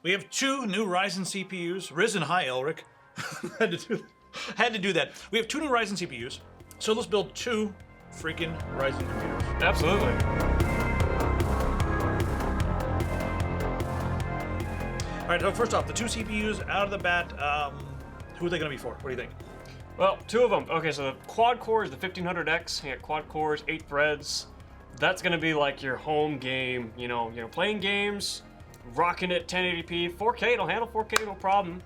We have two new Ryzen CPUs. Risen high, Elric. had to do that. We have two new Ryzen CPUs. So let's build two freaking Ryzen computers. Absolutely. All right, so first off, the two CPUs out of the bat, who are they going to be for? What do you think? Well, two of them. Okay, so the quad core is the 1500X. You got quad cores, 8 threads. That's going to be like your home game, you know, playing games, rocking it 1080p, 4K, it'll handle 4K, no problem.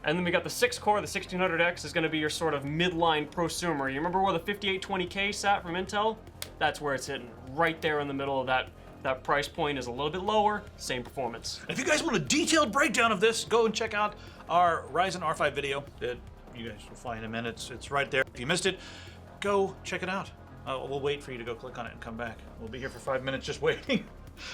And then we got the 6 core, the 1600X is going to be your sort of midline prosumer. You remember where the 5820K sat from Intel? That's where it's hitting, right there in the middle of that. That price point is a little bit lower, same performance. If you guys want a detailed breakdown of this, go and check out our Ryzen R5 video that you guys will find in a minute. It's right there. If you missed it, go check it out. We'll wait for you to go click on it and come back. We'll be here for 5 minutes just waiting.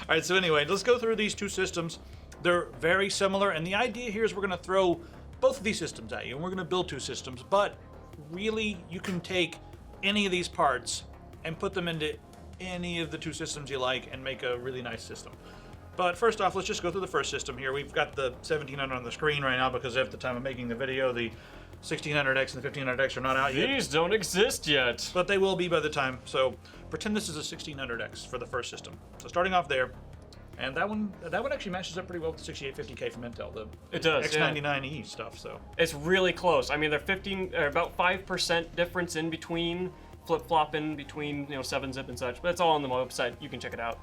All right, so anyway, let's go through these two systems. They're very similar, and the idea here is we're going to throw both of these systems at you, and we're going to build two systems, but really you can take any of these parts and put them into any of the two systems you like and make a really nice system. But first off, let's just go through the first system here. We've got the 1700 on the screen right now because at the time of making the video, the 1600X and the 1500X are not out yet. These don't exist yet. But they will be by the time, so pretend this is a 1600X for the first system. So starting off there, and that one actually matches up pretty well with the 6850K from Intel, the It does, X99E stuff. So it's really close. I mean, they're about 5% difference in between, flip-flopping between, 7-zip and such, but it's all on the website. You can check it out.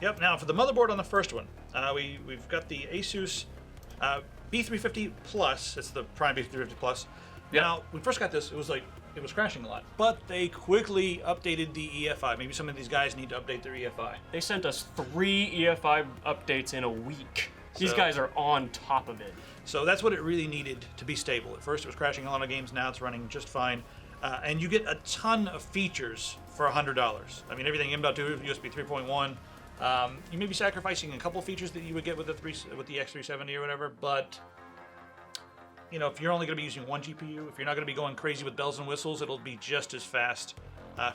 Yep, now for the motherboard on the first one, we've got the Asus B350 Plus. It's the Prime B350 Plus. Yep. Now, when we first got this, it was crashing a lot, but they quickly updated the EFI. Maybe some of these guys need to update their EFI. They sent us 3 EFI updates in a week. These guys are on top of it. So that's what it really needed to be stable. At first it was crashing a lot of games, now it's running just fine. And you get a ton of features for $100. I mean, everything M.2, USB 3.1. You may be sacrificing a couple features that you would get with the X370 or whatever, but if you're only going to be using one GPU, if you're not going to be going crazy with bells and whistles, it'll be just as fast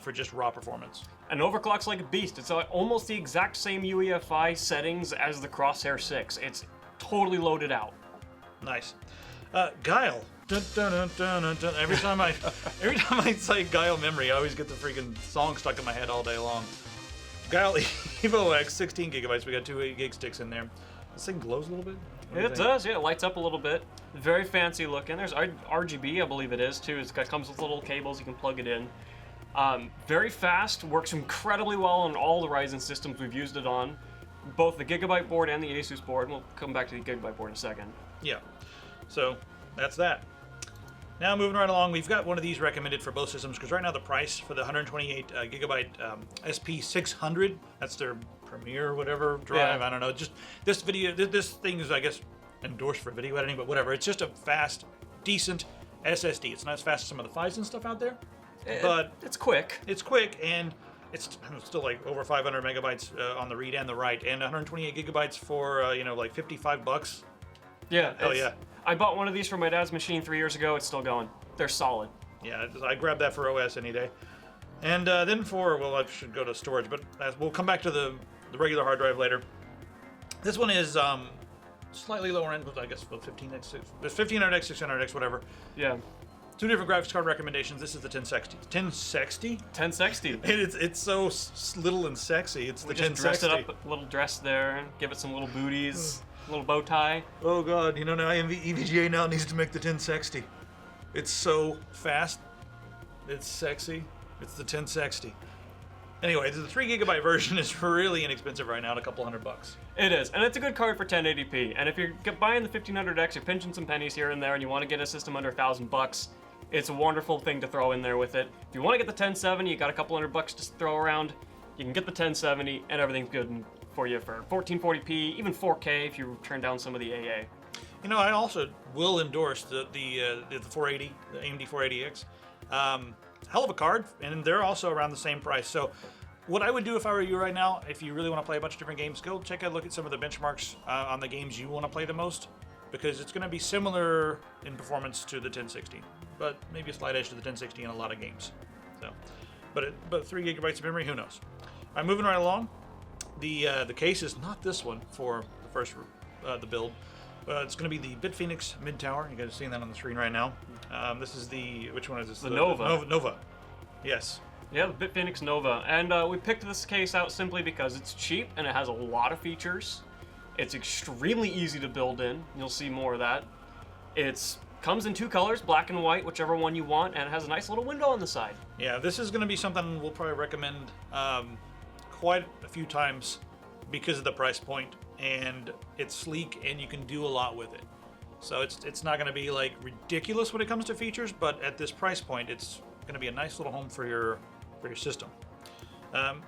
for just raw performance. And overclocks like a beast. It's almost the exact same UEFI settings as the Crosshair 6. It's totally loaded out. Nice. Guile. Dun, dun, dun, dun, dun, dun. Every time I say Guile memory, I always get the freaking song stuck in my head all day long. Guile Evo X, 16 gigabytes. We got 2 8 gig sticks in there. This thing glows a little bit. It does, yeah. It lights up a little bit. Very fancy looking. There's RGB, I believe it is too. It comes with little cables. You can plug it in. Very fast. Works incredibly well on all the Ryzen systems we've used it on. Both the Gigabyte board and the Asus board. We'll come back to the Gigabyte board in a second. Yeah. So that's that. Now moving right along, we've got one of these recommended for both systems because right now the price for the 128 gigabyte SP600, that's their Premiere whatever drive, I don't know. Just this thing is, I guess, endorsed for video editing, but whatever. It's just a fast, decent SSD. It's not as fast as some of the Ryzen stuff out there, but it's quick. It's quick, and it's still like over 500 megabytes on the read and the write, and 128 gigabytes for like $55. Yeah. Hell yeah. I bought one of these for my dad's machine 3 years ago. It's still going. They're solid. Yeah, I grabbed that for OS any day. And then I should go to storage, but we'll come back to the regular hard drive later. This one is slightly lower end, I guess, 1500X, 600X, whatever. Yeah. Two different graphics card recommendations. This is the 1060. 1060? 1060. It's so little and sexy. It's the 1060. Dress it up, a little dress there, give it some little booties. Little bow tie. Oh god, now EVGA now needs to make the 1060. It's so fast. It's sexy. It's the 1060. Anyway, the 3 gigabyte version is really inexpensive right now at a couple $100. It is, and it's a good card for 1080p. And if you're buying the 1500X, you're pinching some pennies here and there, and you want to get a system under $1,000, it's a wonderful thing to throw in there with it. If you want to get the 1070, you got a couple $100 to throw around. You can get the 1070, and everything's good for you for 1440p, even 4K if you turn down some of the AA. I also will endorse the 480, the AMD 480X. Hell of a card, and they're also around the same price. So what I would do if I were you right now, if you really want to play a bunch of different games, go check out, look at some of the benchmarks on the games you want to play the most, because it's going to be similar in performance to the 1060, but maybe a slight edge to the 1060 in a lot of games. So, but 3 gigabytes of memory, who knows? All right, moving right along. The case is not this one for the first the build. It's going to be the BitPhoenix Mid Tower. You guys are seeing that on the screen right now. This is which one is this? The Nova. Nova. Yes. Yeah, the BitPhoenix Nova. And we picked this case out simply because it's cheap and it has a lot of features. It's extremely easy to build in. You'll see more of that. It comes in 2 colors, black and white, whichever one you want, and it has a nice little window on the side. Yeah, this is going to be something we'll probably recommend quite a few times because of the price point, and it's sleek and you can do a lot with it. So it's not going to be like ridiculous when it comes to features, but at this price point, it's going to be a nice little home for your system.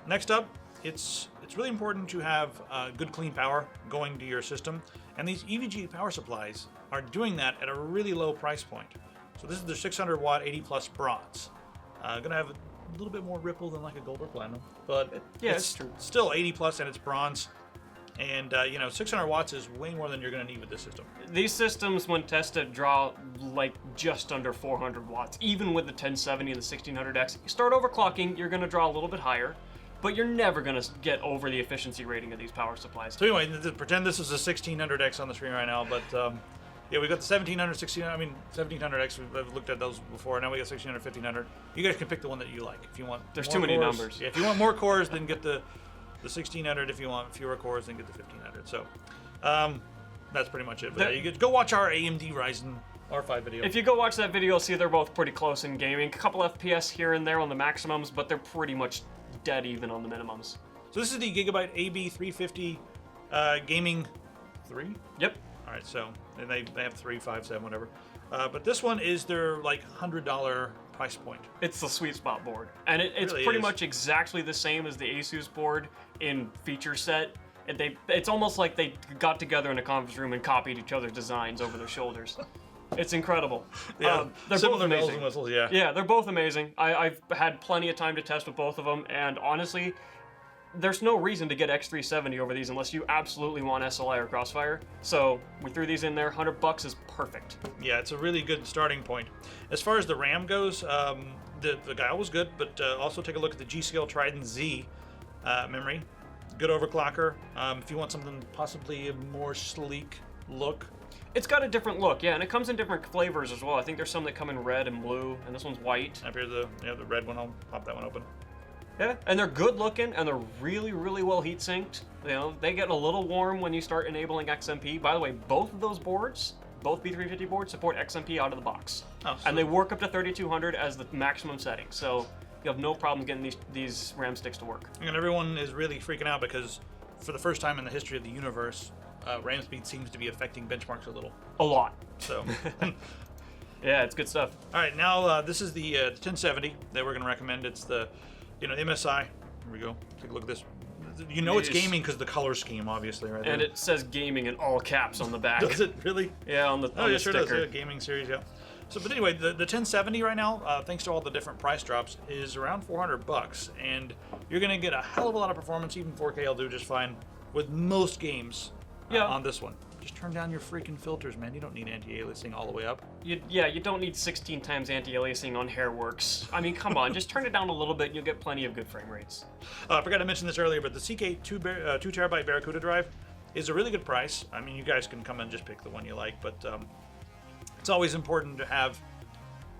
Next up, it's really important to have good clean power going to your system, and these EVGA power supplies are doing that at a really low price point. So this is the 600 watt 80 plus bronze. Gonna have a little bit more ripple than like a gold or platinum, but it's true. Still 80 plus and it's bronze. And 600 watts is way more than you're gonna need with this system. These systems, when tested, draw like just under 400 watts. Even with the 1070 and the 1600X, you start overclocking, you're gonna draw a little bit higher, but you're never gonna get over the efficiency rating of these power supplies. So anyway, pretend this is a 1600X on the screen right now, but yeah, we got the 1700, 1700X. We've looked at those before. Now we got 1600, 1500. You guys can pick the one that you like. If you want, there's more too many cores, numbers. Yeah, if you want more cores, then get the 1600. If you want fewer cores, then get the 1500. So that's pretty much it. But you go watch our AMD Ryzen R5 video. If you go watch that video, you'll see they're both pretty close in gaming. A couple FPS here and there on the maximums, but they're pretty much dead even on the minimums. So this is the Gigabyte AB350 Gaming 3? Yep. All right, so and they have 3, 5, 7, whatever. But this one is their like $100 price point. It's the sweet spot board, and it's really pretty is. much exactly the same as the Asus board in feature set. And it's almost like they got together in a conference room and copied each other's designs over their shoulders. It's incredible. Yeah, they're similar both bells amazing. and whistles. Yeah. Yeah, they're both amazing. I've had plenty of time to test with both of them, and honestly, there's no reason to get X370 over these unless you absolutely want SLI or Crossfire. So we threw these in there. $100 is perfect. Yeah, it's a really good starting point. As far as the RAM goes, the guile was good, but also take a look at the G-Skill Trident Z memory. Good overclocker. If you want something possibly a more sleek look. It's got a different look, yeah, and it comes in different flavors as well. I think there's some that come in red and blue, and this one's white. Up here, the red one. I'll pop that one open. Yeah, and they're good looking, and they're really, really well heat sinked. You know, they get a little warm when you start enabling XMP. By the way, both of those boards, both B350 boards, support XMP out of the box. Oh, and they work up to 3200 as the maximum setting, so you have no problem getting these RAM sticks to work. And everyone is really freaking out because for the first time in the history of the universe, RAM speed seems to be affecting benchmarks a little. A lot. So, yeah, it's good stuff. all right, now this is the 1070 that we're going to recommend. It's the MSI. Here we go. Take a look at this. You know it's gaming because the color scheme, obviously, right there. And it says gaming in all caps on the back. Does it really? Yeah, on the Oh, yeah, the sure sticker. does. Yeah, gaming series, yeah. So, but anyway, the 1070 right now, thanks to all the different price drops, is around $400, and you're gonna get a hell of a lot of performance. Even 4K will do just fine with most games on this one. Just turn down your freaking filters, man. You don't need anti-aliasing all the way up. You don't need 16 times anti-aliasing on Hairworks. I mean, come on, just turn it down a little bit and you'll get plenty of good frame rates. I forgot to mention this earlier, but the CK 2 terabyte Barracuda drive is a really good price. I mean, you guys can come and just pick the one you like, but it's always important to have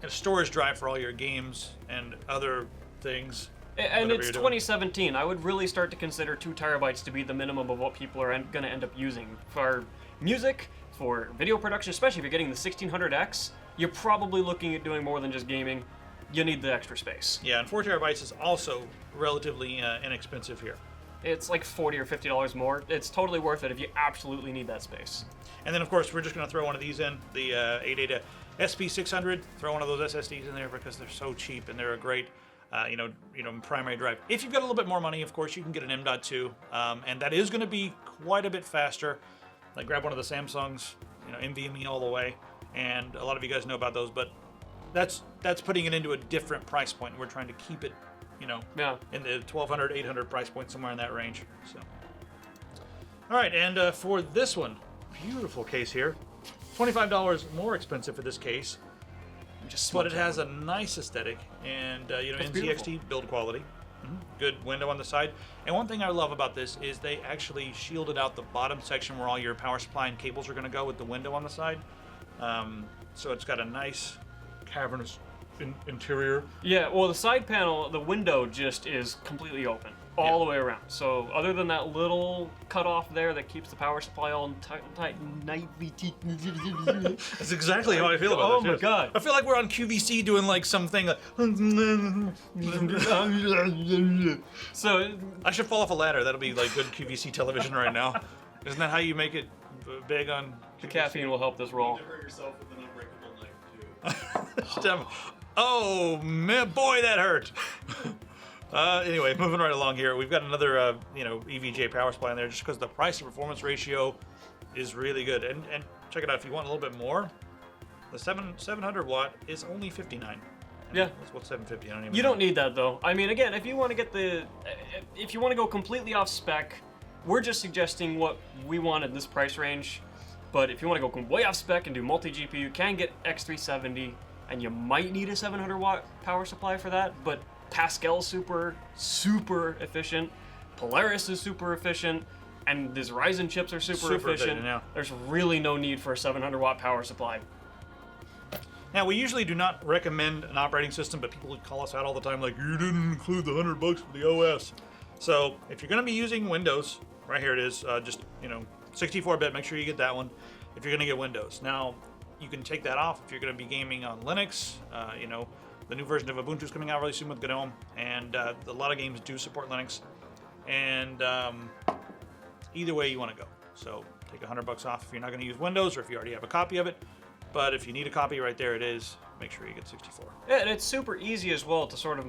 a storage drive for all your games and other things. And it's 2017. I would really start to consider 2 terabytes to be the minimum of what people are going to end up using. For music, for video production, especially if you're getting the 1600X, you're probably looking at doing more than just gaming. You need the extra space. Yeah, and 4 terabytes is also relatively inexpensive here. It's like $40 or $50 more. It's totally worth it if you absolutely need that space. And then, of course, we're just going to throw one of these in, the ADATA SP600. Throw one of those SSDs in there because they're so cheap and they're a great primary drive. If you've got a little bit more money, of course, you can get an M.2, and that is going to be quite a bit faster. Like grab one of the Samsungs, NVMe all the way, and a lot of you guys know about those, but that's putting it into a different price point. We're trying to keep it, in the 1200, 800 price point, somewhere in that range. So, all right, and for this one, beautiful case here, $25 more expensive for this case. But it has a nice aesthetic and NZXT build quality. Good window on the side. And one thing I love about this is they actually shielded out the bottom section where all your power supply and cables are going to go with the window on the side. So it's got a nice cavernous interior. Yeah, well, the side panel, the window just is completely open all the way around. So other than that little cutoff there that keeps the power supply all tight. That's exactly how I feel about this. Oh my god. I feel like we're on QVC doing like something like... So I should fall off a ladder. That'll be like good QVC television right now. Isn't that how you make it big on the caffeine will help this roll. You hurt yourself with an unbreakable knife too. Oh man, boy, that hurt. Anyway, moving right along here, we've got another EVGA power supply in there, just because the price to performance ratio is really good. And check it out, if you want a little bit more, the 700 watt is only $59. Yeah. What's 750? I don't even. You don't need that though. I mean, again, if you want to get if you want to go completely off spec, we're just suggesting what we want in this price range. But if you want to go way off spec and do multi GPU, you can get X370, and you might need a 700 watt power supply for that. But Pascal's super efficient. Polaris is super efficient, and these Ryzen chips are super efficient. Yeah. There's really no need for a 700 watt power supply. Now, we usually do not recommend an operating system, but people call us out all the time like, you didn't include the $100 for the OS. So if you're going to be using Windows, right here it is, just 64-bit, make sure you get that one if you're going to get Windows. Now, you can take that off if you're going to be gaming on Linux. The new version of Ubuntu is coming out really soon with GNOME, and a lot of games do support Linux. And either way you want to go. So take $100 off if you're not going to use Windows or if you already have a copy of it. But if you need a copy, right there it is. Make sure you get 64. Yeah, and it's super easy as well to sort of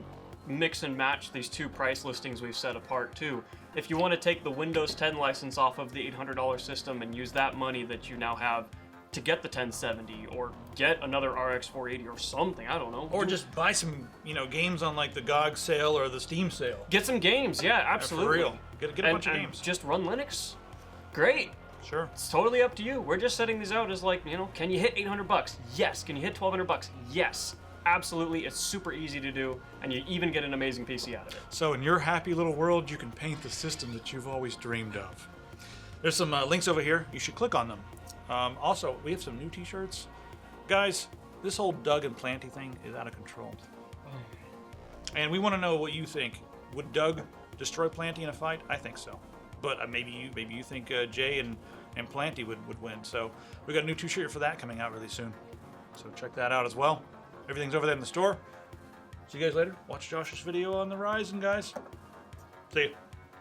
mix and match these two price listings we've set apart too. If you want to take the Windows 10 license off of the $800 system and use that money that you now have to get the 1070 or get another RX 480 or something, I don't know. Or just buy some, games on like the GOG sale or the Steam sale. Get some games, yeah, absolutely. For real. Get a bunch of games. Just run Linux. Great. Sure. It's totally up to you. We're just setting these out as like, can you hit $800? Yes. Can you hit $1,200? Yes. Absolutely. It's super easy to do, and you even get an amazing PC out of it. So in your happy little world, you can paint the system that you've always dreamed of. There's some links over here. You should click on them. Also, we have some new t-shirts. Guys, this whole Doug and Planty thing is out of control. And we want to know what you think. Would Doug destroy Planty in a fight? I think so. But maybe you think Jay and Planty would win. So we got a new t-shirt for that coming out really soon. So check that out as well. Everything's over there in the store. See you guys later. Watch Josh's video on the Ryzen, guys. See ya.